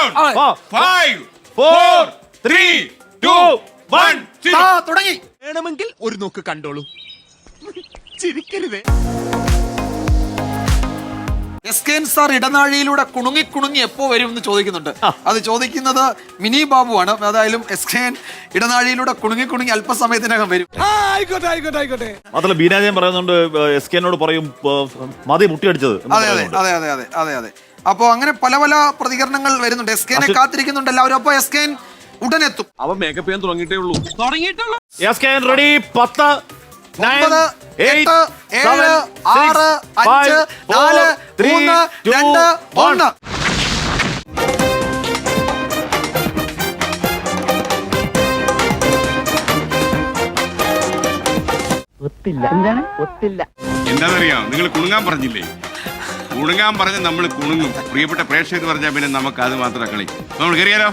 down. 5, 4, 3, 2, 1. തുടങ്ങി. വേണമെങ്കിൽ ഒരു നോക്ക് കണ്ടോളൂ. ചിരിക്കരുതേ. എസ്കെൻ സാർ ഇടനാഴിയിലൂടെ കുണുങ്ങി കുണുങ്ങി എപ്പോ വരും എന്ന് ചോദിക്കുന്നുണ്ട്. അത് ചോദിക്കുന്നത് മിനി ബാബുവാണ്. ഏതായാലും എസ്കെൻ ഇടനാഴിയിലൂടെ കുണുങ്ങി കുണുങ്ങി അല്പസമയത്തിനകം വരും. ആയിക്കോട്ടെ ആയിക്കോട്ടെ ആയിക്കോട്ടെ. മാത്രമല്ല ബീനാജയം പറയുന്നുണ്ട് എസ്കെനോട് പറയും മതി മുട്ടിയടിച്ചത്. അതെ അതെ അതെ അതെ അതെ അതെ അതെ. അപ്പൊ അങ്ങനെ പല പല പ്രതികരണങ്ങൾ വരുന്നുണ്ട്. എസ്കെനെ കാത്തിരിക്കുന്നുണ്ട് എല്ലാവരും. അപ്പൊ എസ്കെൻ ഉടനെത്തും. അവൻ മേക്കപ്പ് ചെയ്യാൻ തുടങ്ങിയിട്ടേ ഉള്ളൂ. എസ്കെൻ റെഡി. 10, 9, 8, 7, 6, 5, 4, 3, 2, 1. എന്താണെന്നറിയാം, നിങ്ങൾ കുണുങ്ങാൻ പറഞ്ഞില്ലേ? കുണുങ്ങാൻ പറഞ്ഞ് നമ്മൾ കുണുങ്ങും. പ്രിയപ്പെട്ട പ്രേക്ഷകർ പറഞ്ഞാൽ പിന്നെ നമുക്ക് അത് മാത്രം കളി. നമ്മൾ കയറിയാലോ?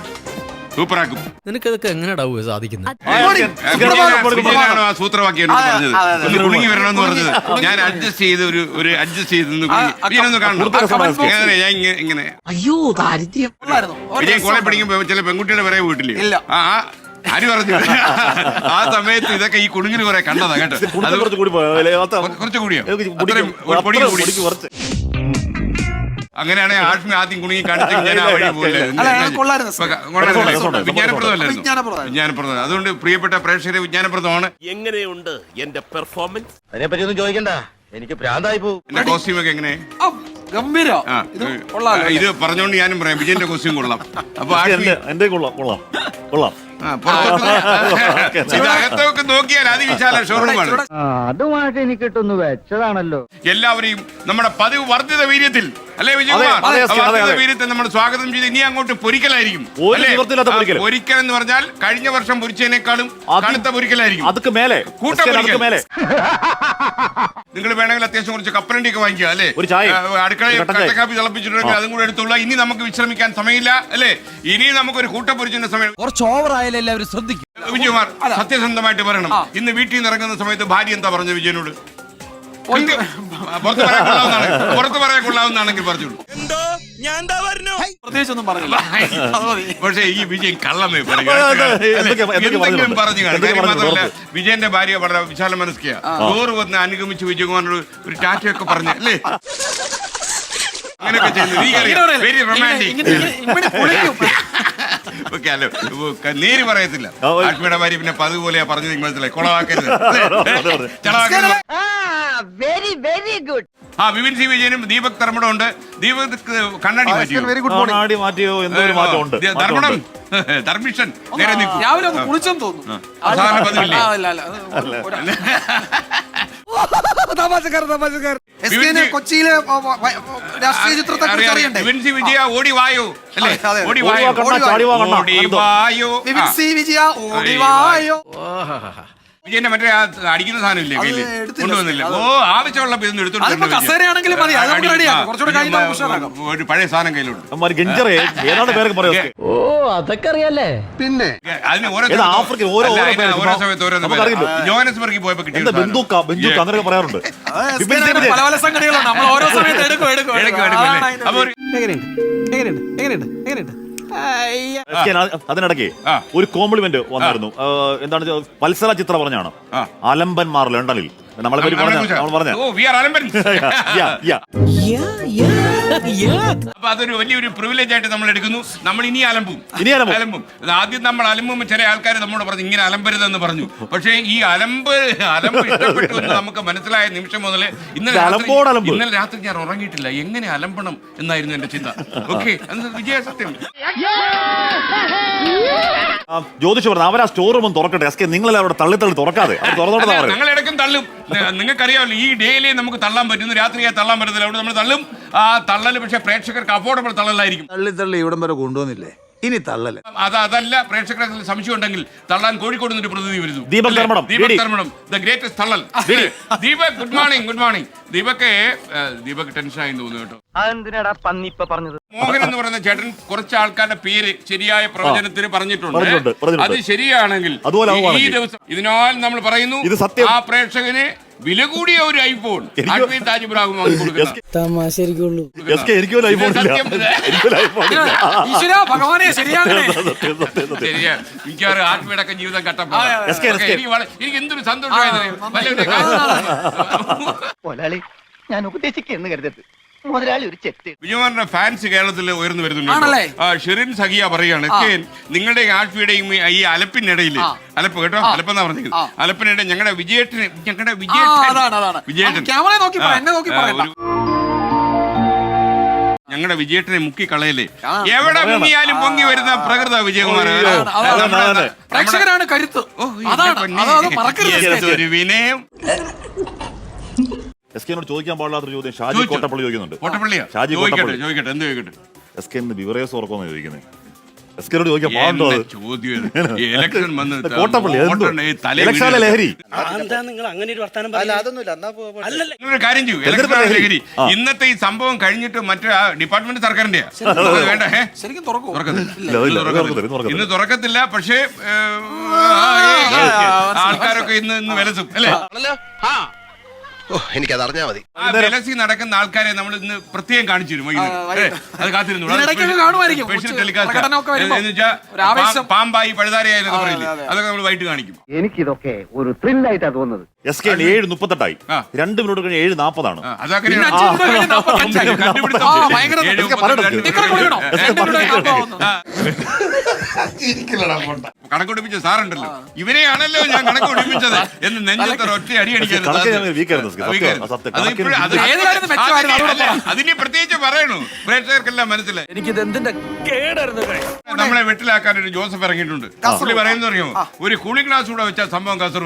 സൂപ്പറാക്കും. നിനക്കതൊക്കെ എങ്ങനെയാ സാധിക്കുന്നത്? ആ സൂത്രവാക്യം പറഞ്ഞത് ഒന്ന് കുണുങ്ങി വരണമെന്ന് പറഞ്ഞത്. ഞാൻ അഡ്ജസ്റ്റ് ചെയ്ത് ഒരു അഡ്ജസ്റ്റ് ചെയ്തൊന്ന് കാണണം. ഞാൻ ഇങ്ങനെ അയ്യോ ദാരിദ്ര്യം. വിജയൻ കോളേജ് പഠിക്കുമ്പോ ചില പെൺകുട്ടിയുടെ വരെ വീട്ടില് ആര് പറഞ്ഞു? ആ സമയത്ത് ഇതൊക്കെ ഈ കുണുങ്ങിന് കുറെ കണ്ടതാ കേട്ടോ. കുറച്ച് കൂടിയോ? അങ്ങനെയാണെങ്കിൽ ആഷ്മി ആദ്യം കുണുങ്ങി കാണിച്ചു ഞാൻ ആ വഴി പോലെ വിജ്ഞാനപ്രദം. അതുകൊണ്ട് പ്രിയപ്പെട്ട പ്രേക്ഷകരെ വിജ്ഞാനപ്രദമാണ്. എങ്ങനെയുണ്ട് എന്റെ പെർഫോമൻസ്? അതിനെപ്പറ്റി ഒന്നും ചോദിക്കണ്ട, എനിക്ക് ഭ്രാന്തായി പോകും. എന്റെ കോസ്റ്റ്യൂം ഒക്കെ എങ്ങനെ? ഗംഭീരം. ഇത് പറഞ്ഞോണ്ട് ഞാനും പറയാം, വിജയന്റെ കോസ്റ്റ്യൂം കൊള്ളാം. അപ്പൊ എന്റെ കൊള്ളാം. ഇതകത്തൊക്കെ നോക്കിയാൽ അതിവിശാല ഷോറൂമാണ്. അതുമായിട്ട് എനിക്ക് കിട്ടുന്നു വെച്ചതാണല്ലോ. എല്ലാവരെയും നമ്മുടെ പതിവ് വർദ്ധിത വീര്യത്തിൽ അല്ലേ വിജയകുമാർ? വർദ്ധിത വീര്യത്തിൽ നമ്മൾ സ്വാഗതം ചെയ്ത് ഇനി അങ്ങോട്ട് പൊരിക്കലായിരിക്കും. പൊരിക്കൽ എന്ന് പറഞ്ഞാൽ കഴിഞ്ഞ വർഷം പൊരിച്ചതിനേക്കാളും കടുത്ത പൊരിക്കലായിരിക്കും. അതൊക്കെ മേലെ നിങ്ങൾ വേണമെങ്കിൽ അത്യാവശ്യം കുറച്ച് കപ്പലണ്ടി ഒക്കെ വാങ്ങിക്കുക അല്ലേ? അടുക്കളയിൽ കട്ടക്കാപ്പി തിളപ്പിച്ചിട്ടുണ്ടെങ്കിൽ അതും കൂടെ എടുത്തുള്ള. ഇനി നമുക്ക് വിശ്രമിക്കാൻ സമയമില്ല അല്ലേ? ഇനി നമുക്കൊരു കൂട്ട പൊരിച്ചിന്റെ സമയം. കുറച്ച് ഓവറായാലും എല്ലാവരും ശ്രദ്ധിക്കും. വിജയകുമാർ സത്യസന്ധമായിട്ട് പറയണം, ഇന്ന് വീട്ടിൽ നിന്ന് ഇറങ്ങുന്ന സമയത്ത് ഭാര്യ എന്താ പറഞ്ഞത് വിജയനോട്? പുറത്ത് പറയാൻ കൊള്ളാവുന്നാണെങ്കിൽ പറഞ്ഞോളൂ. പ്രത്യേകിച്ചൊന്നും പറഞ്ഞില്ല. പക്ഷേ ഈ വിജയൻ കള്ളമേ പറഞ്ഞു കാണും. മാത്രമല്ല വിജയന്റെ ഭാര്യ വളരെ വിശാല മനസ്കിയ. ഡോറ് വന്ന് അനുഗമിച്ച് വിജയകുമാറിനോട് ഒരു ടാറ്റയൊക്കെ പറഞ്ഞു അല്ലേ? അങ്ങനെയൊക്കെ ചെയ്യുന്നത് വെരി റൊമാൻറ്റിക്. നേര് പറയത്തില്ല. ആഷ്മിയുടെ ഭാര്യ പിന്നെ പതിവ് പോലെയാ പറഞ്ഞു. നിങ്ങൾ മനസ്സിലായി, കൊളവാക്കരുത്. വിപിൻ സി വിജയനും ദീപക് തർമ്മടം ഉണ്ട്. ദീപക് കണ്ണാടി മാറ്റിയോ? എന്തോ മാറ്റമുണ്ട്. ധർമ്മടം ധർമ്മിഷൻ നേരെ നിൽക്കും. രാവിലെ ഒന്ന് കുളിച്ചെന്ന് തോന്നുന്നു. കൊച്ചിയിലെ രാഷ്ട്രീയ ചിത്രത്തെ കുറിച്ച് അറിയണ്ടേ? വിപിൻ സി വിജയ ഓടി വായോ അല്ലേ? വിജയന്റെ മറ്റേ അടിക്കുന്ന സാധനം ഇല്ലേ കയ്യില്? കൊണ്ടുവന്നില്ല. ആവശ്യമുള്ള കസേരയാണെങ്കിലും മതി, ഒരു പഴയ സാധനം കയ്യിലുണ്ട്. ഓ അതൊക്കെ അറിയാലേ. പിന്നെ അതിന് ഓരോ സമയത്ത് ഓരോ ജോഹന്നസ്ബർഗിൽ പോയപ്പോ കിട്ടിയ പറയാറുണ്ട്. പല പല സംഘടനകളാണ്. നമ്മൾ ഓരോ സമയത്ത് എടുക്കും. അപ്പൊ അതിനിടയ്ക്ക് ഒരു കോംപ്ലിമെന്റ് വന്നിരുന്നു. എന്താണ് വത്സല ചിത്ര പറഞ്ഞാണ് അലമ്പന്മാർ ലണ്ടനിൽ നമ്മളെ പേര് അപ്പൊ അതൊരു വലിയൊരു പ്രിവിലേജ് ആയിട്ട് നമ്മൾ എടുക്കുന്നു. നമ്മൾ ഇനി അലമ്പും. ആദ്യം നമ്മൾ അലമ്പുമ്പോൾ ചില ആൾക്കാർ നമ്മോട് പറഞ്ഞു ഇങ്ങനെ അലമ്പരുതെന്ന് പറഞ്ഞു. പക്ഷേ ഈ അലമ്പ് ഇഷ്ടപ്പെട്ടു എന്ന് നമുക്ക് മനസ്സിലായ നിമിഷം മുതൽ ഇന്നലെ രാത്രി ഞാൻ ഉറങ്ങിയിട്ടില്ല. എങ്ങനെ അലമ്പണം എന്നായിരുന്നു എന്റെ ചിന്ത. ഓക്കെ, വിജയ സത്യം. ജ്യോതിഷ് പറഞ്ഞു അവരാ സ്റ്റോർ റൂം തുറക്കട്ടെ. എസ് കെ നിങ്ങളെ അവിടെ തള്ളി തുറക്കാതെ ഞങ്ങൾ ഇടയ്ക്കും തള്ളും. നിങ്ങൾക്കറിയാമല്ലോ ഈ ഡേയിലേ നമുക്ക് തള്ളാൻ പറ്റുന്നു, രാത്രിയായി തള്ളാൻ പറ്റത്തില്ല. അവിടെ നമ്മൾ തള്ളും. ആ തള്ളല് പക്ഷെ പ്രേക്ഷകർക്ക് അഫോർഡബിൾ തള്ളലായിരിക്കും. തള്ളി ഇവിടം വരെ കൊണ്ടുവന്നില്ലേ? ഇനി തള്ളല് അതല്ല. പ്രേക്ഷകർക്ക് സംശയം ഉണ്ടെങ്കിൽ തള്ളാൻ കോഴിക്കോട് നിന്നൊരു പ്രതിനിധി വരുന്നു. ദീപക് തർമ്മടം ദ ഗ്രേറ്റസ്റ്റ് തള്ളൽ. Deepak good morning. Deepak tension ആയി തോന്നുന്നു കേട്ടോ. മോഹൻ എന്ന് പറയുന്ന ചേട്ടൻ കുറച്ച് ആൾക്കാരുടെ പേര് ശരിയായ പ്രവചനത്തിന് പറഞ്ഞിട്ടുണ്ട്. അത് ശരിയാണെങ്കിൽ ഈ ദിവസം ഇതിനാൽ നമ്മൾ പറയുന്നു ആ പ്രേക്ഷകന് വില കൂടിയ ഒരു ഐഫോൺ ആഷ്മി താജ് ഇബ്രാഹിം വാങ്ങി കൊടുക്കുന്നത്. തമാശരിക്കുള്ളൂ. എനിക്കും ഒരു ഐഫോൺ ഇല്ല. എനിക്കൊരു ഐഫോൺ ഇല്ല. ഈശ്വരാ, ഭഗവാനെ ശരിയാകണേ. ശരിയാ, മിക്കവാറും ആഷ്മിയുടെ ഒക്കെ ജീവിതം കട്ടപ്പോ. SK. എനിക്ക് എന്തൊരു സന്തോഷമായത്. മുതലാളി ഞാൻ ഉപദേശിക്കുന്നു കരുതരുത്. മുതലാളി ഒരു ചെറ്റ്. വിജയകുമാറിന്റെ ഫാൻസ് കേരളത്തിൽ ഉയർന്നു വരുന്നുണ്ട്. ആണല്ലേ? ഷിറിൻ സഹിയ പറയുകയാണ്, നിങ്ങളുടെ ആഷ്മിയുടെയും ഈ അലപ്പിനിടയിൽ, അലപ്പ് കേട്ടോ, അലപ്പെന്നാ പറഞ്ഞത്, അലപ്പിനിടെ ഞങ്ങളുടെ വിജയേട്ടന് ക്യാമറ നോക്കി പറ, എന്നെ നോക്കി പറയണ്ട. ഞങ്ങളുടെ വിജയേട്ടനെ മുക്കി കളയല്ലേ. എവിടെ മുങ്ങിയാലും പൊങ്ങി വരുന്ന പ്രകൃത വിജയകുമാർ. പ്രേക്ഷകരാണ് കരുത്ത്. അതാണ് മറക്കരുത്. ഒരു വിനയം. എസ്കേനോട് ചോദിക്കാൻ പാടില്ലാത്തൊരു ചോദ്യം ഷാജി കോട്ടപ്പള്ളി ചോദിക്കുന്നുണ്ട്. കോട്ടപ്പള്ളിയാ? ഷാജി കോട്ടപ്പള്ളി ചോദിക്കട്ടെ, എന്ത് ചോദിക്കട്ടെ? എസ്കേന് ബിവറേസ് ഓർക്കുമെന്ന് ചോദിക്കുന്നത്. എസ്കേനോട് ചോദിക്കാൻ പാടുണ്ടോ അത്? ചോദ്യം ഇലക്ഷൻ വന്ന് കോട്ടപ്പള്ളി ഇലക്ഷനിലെ ലഹരി. നിങ്ങളൊരു കാര്യം ചെയ്യൂ, ഇലക്ഷനിലെ ലഹരി. ഇന്നത്തെ ഈ സംഭവം കഴിഞ്ഞിട്ട് മറ്റേ ഡിപ്പാർട്ട്മെന്റ് സർക്കാരിന്റെ വേണ്ട, ശരിക്കും തുറക്കും. ഇന്ന് തുറക്കത്തില്ല. പക്ഷേ ആൾക്കാരൊക്കെ ഇന്ന് വിലസും അല്ലേ? എനിക്കത് അറിഞ്ഞാ മതി. ആ വിലസി നടക്കുന്ന ആൾക്കാരെ നമ്മൾ ഇന്ന് പ്രത്യേകം കാണിച്ചു തരും. അത് കാത്തിരുന്നു. സ്പെഷ്യൽ ടെലികാസ്റ്റ് പാമ്പായി പഴുതാരയായെന്നൊക്കെ പറയില്ലേ, അതൊക്കെ നമ്മൾ വൈകിട്ട് കാണിക്കും. എനിക്കിതൊക്കെ ഒരു ത്രില്ലായിട്ടാ തോന്നുന്നത്. എസ് കെ 7:38 2 മിനിറ്റ് കഴിഞ്ഞ് 7:40 കണക്കൊടിപ്പിച്ച സാറുണ്ടല്ലോ, ഇവരെയാണല്ലോ ഞാൻ കണക്കൊടിപ്പിച്ചത് എന്ന് നെഞ്ചത്തെ ഒറ്റ അടി അടിക്കരുത്. അതിന് പ്രത്യേകിച്ച് പറയണു, പ്രേക്ഷകർക്കെല്ലാം മനസ്സിലായി. എനിക്കിത് എന്തിന്റെ കേടായിരുന്നു. നമ്മളെ വെട്ടിലാക്കാൻ ഒരു ജോസഫ് ഇറങ്ങിയിട്ടുണ്ട്. പുള്ളി പറയുന്നത് അറിയാമോ, ഒരു കൂളിംഗ് ഗ്ലാസ് കൂടെ വെച്ചാൽ സംഭവം കസറു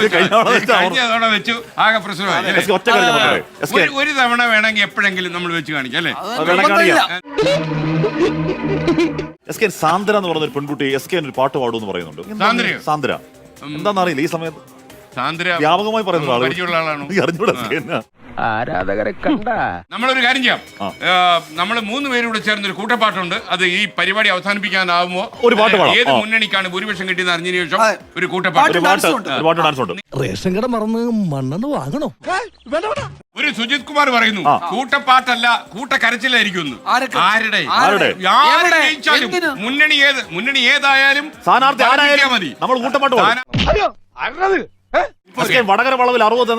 കഴിഞ്ഞ തവണ വെച്ചു, ആകെ പ്രശ്നമായി. ഒരു തവണ വേണമെങ്കിൽ എപ്പോഴെങ്കിലും നമ്മൾ വെച്ച് കാണിക്കാം അല്ലേ? എസ് കെ സാന്ദ്ര എന്ന് പറഞ്ഞ ഒരു പെൺകുട്ടി എസ് കെ ഒരു പാട്ട് പാടുമെന്ന് പറയുന്നുണ്ട്. സാന്ദ്ര എന്താണെന്നറിയില്ല ഈ സമയത്ത് സാന്ദ്ര വ്യാപകമായി പറയുന്ന പരിചയമുള്ള ആളാണോ? ആരാധകരെ കണ്ട നമ്മളൊരു കാര്യം ചെയ്യാം, നമ്മൾ 3 പേരൂടെ ചേർന്നൊരു കൂട്ടപ്പാട്ടുണ്ട്. അത് ഈ പരിപാടി അവസാനിപ്പിക്കാനാവുമ്പോ ഒരു പാട്ട് പാടാം. ഏത് മുന്നണിക്കാണ് ഭൂരിപക്ഷം കിട്ടിയെന്ന് അറിഞ്ഞതിന് ശേഷം ഒരു കൂട്ടപ്പാട്ട്. റേഷൻ കട മറന്ന് മണ്ണെണ്ണ വാങ്ങണോ? ഒരു സുജിത് കുമാർ പറയുന്നു, കൂട്ടപ്പാട്ടല്ല കൂട്ടക്കരച്ചിലായിരിക്കും. ആരുടെ ജയിച്ചാലും മുന്നണി ഏതായാലും സ്ഥാനാർത്ഥി ആരായാലും മതി, നമ്മൾ കൂട്ടപ്പാട്ട് പാടും. വടകര വളവിൽ 60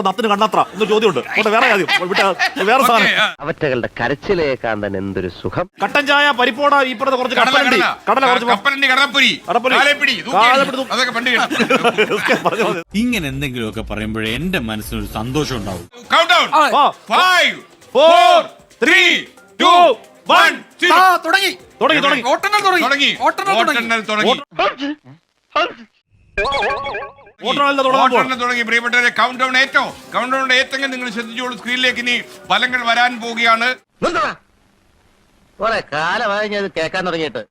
നത്തിന് കണ്ണത്ര എന്നൊരു ചോദ്യമുണ്ട്. വേറെ സാധനം അവറ്റകളുടെ കരച്ചിലേ കാന്തൻ എന്തൊരു സുഖം. കട്ടൻ ചായ, പരിപ്പോട, ഇപ്പുറത്തെ കുറച്ച് കടല, ഇങ്ങനെ എന്തെങ്കിലുമൊക്കെ പറയുമ്പോഴേ എന്റെ മനസ്സിനൊരു സന്തോഷം ഉണ്ടാവും. 5 4 3 2 1 തുടങ്ങി. പ്രിയപ്പെട്ടവരെ, കൗണ്ട് ഡൗൺ ഏറ്റെങ്കിൽ നിങ്ങൾ ശ്രദ്ധിച്ചോളൂ. സ്ക്രീനിലേക്ക് ഇനി ഫലങ്ങൾ വരാൻ പോവുകയാണ്. കാലമായി ഞാൻ കേൾക്കാൻ തുടങ്ങിയിട്ട്.